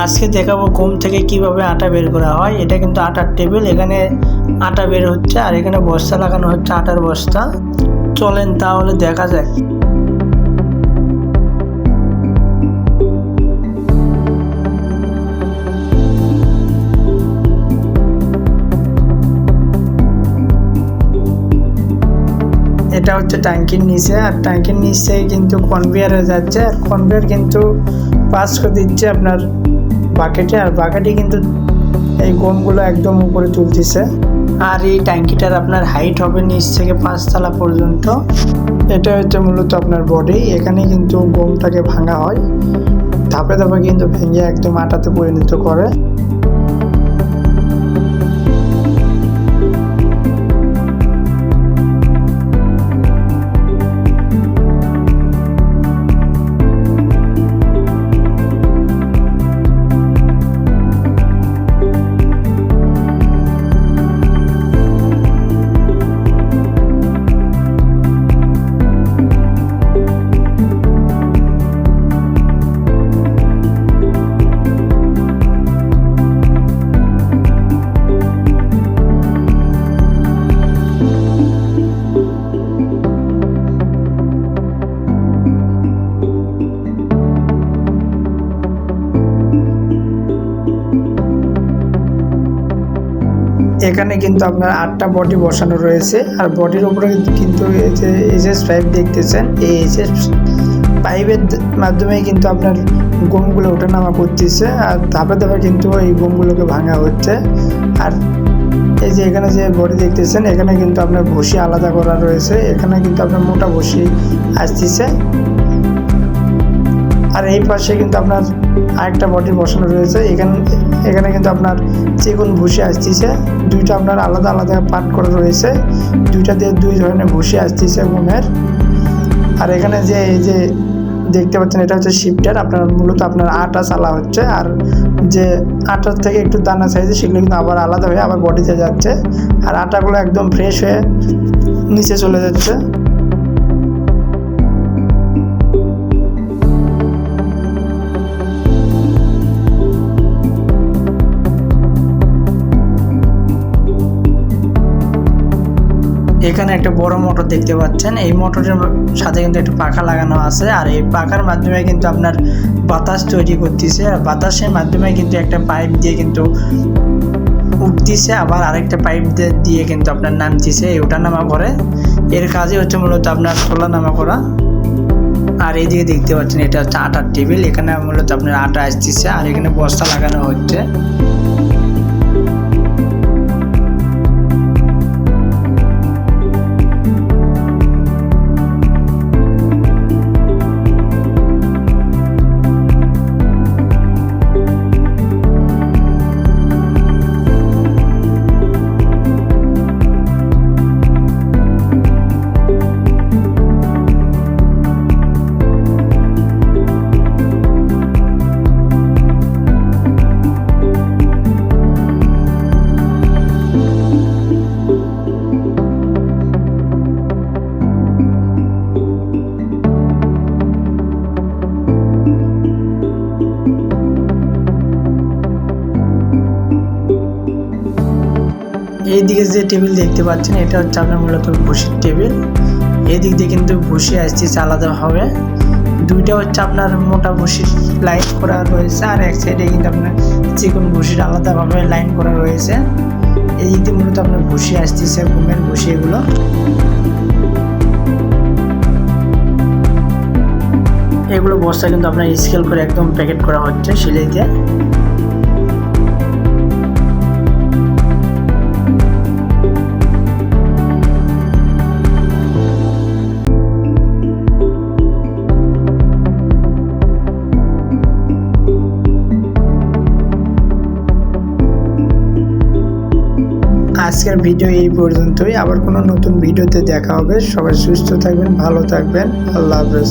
আজকে দেখাবো গম থেকে কিভাবে আটা বের করা হয়। এটা কিন্তু আটার টেবিল, এখানে আটা বের হচ্ছে আর এখানে বস্তা লাগানো হচ্ছে, আটার বস্তা। চলেন তাহলে দেখা যাক। এটা হচ্ছে ট্যাঙ্কির নিচে, আর ট্যাঙ্কির নিচে কিন্তু কনভেয়ারে যাচ্ছে, আর কনভেয়ার কিন্তু পাস করে দিচ্ছে আপনার বাকেটে, আর বাকেটে কিন্তু এই গমগুলো একদম উপরে তুলতেছে। আর এই ট্যাঙ্কিটার আপনার হাইট হবে নিচ থেকে 5 তলা পর্যন্ত। এটা হচ্ছে মূলত আপনার বডি, এখানে কিন্তু গমটাকে ভাঙা হয়, ধাপে ধাপে কিন্তু ভেঙে একদম আটাতে পরিণত করে। এখানে কিন্তু আপনার 8টা বডি বসানো রয়েছে, আর বডির উপরে কিন্তু এই যে এইচএস পাইপ দেখতেছেন, এই এইচএস পাইপের মাধ্যমে কিন্তু আপনার গমগুলো ওঠানামা করতেছে, আর ধাপে ধাপে কিন্তু এই গমগুলোকে ভাঙা হচ্ছে। আর এই যে এখানে যে বডি দেখতেছেন, এখানে কিন্তু আপনার ভুসি আলাদা করা রয়েছে, এখানে কিন্তু আপনার মোটা ভুসি আসতেছে। আর এই পাশে কিন্তু আপনার আরেকটা বডি বসানো রয়েছে, এখানে কিন্তু আপনার চিকন ভুসি আসতেছে। দুইটা আপনার আলাদা আলাদা পার্ট করা রয়েছে, দুইটা দিয়ে দুই ধরনের ভুসি আসতেছে গমের। আর এখানে যে এই যে দেখতে পাচ্ছেন, এটা হচ্ছে শিফটার, আপনার মূলত আপনার আটা চালা হচ্ছে, আর যে আটার থেকে একটু দানা সাইজে সেগুলো কিন্তু আবার আলাদা হয়ে আবার বডিতে যাচ্ছে, আর আটাগুলো একদম ফ্রেশ হয়ে নিচে চলে যাচ্ছে। এখানে একটা বড় মোটর দেখতে পাচ্ছেন, এই মোটরের সাথে কিন্তু একটা পাখা লাগানো আছে, আর এই পাখার মাধ্যমে কিন্তু আপনার বাতাস তৈরি করতেছে, আর বাতাসের মাধ্যমে কিন্তু একটা পাইপ দিয়ে কিন্তু উঠতেছে, আবার আরেকটা পাইপ দিয়ে কিন্তু আপনার নামতেছে, এই ওঠানামা করে। এর কাজই হচ্ছে মূলত আপনার তোলা নামা করা। আর এইদিকে দেখতে পাচ্ছেন, এটা হচ্ছে আটার টেবিল, এখানে মূলত আপনার আটা আসতেছে, আর এখানে বস্তা লাগানো হচ্ছে। এইদিকে যে টেবিল দেখতে পাচ্ছেন, এটা হচ্ছে আপনার মূলত ভুসির টেবিল। এই দিক দিয়ে কিন্তু ভুসি আসতেছে আলাদা হবে, দুইটা হচ্ছে আপনার মোটা ভুসির লাইন করা রয়েছে, আর এক সাইডে কিন্তু আপনার চিকন ভুসির আলাদাভাবে লাইন করা রয়েছে। এই দিক দিয়ে মূলত আপনার ভুসি আসতেছে, গমের ভুসি এগুলো বস্তা কিন্তু আপনার স্কেল করে একদম প্যাকেট করা হচ্ছে সেলাই দিয়ে। আজকের ভিডিও এই পর্যন্তই, আবার কোনো নতুন ভিডিওতে দেখা হবে। সবাই সুস্থ থাকবেন, ভালো থাকবেন, আল্লাহ হাফেজ।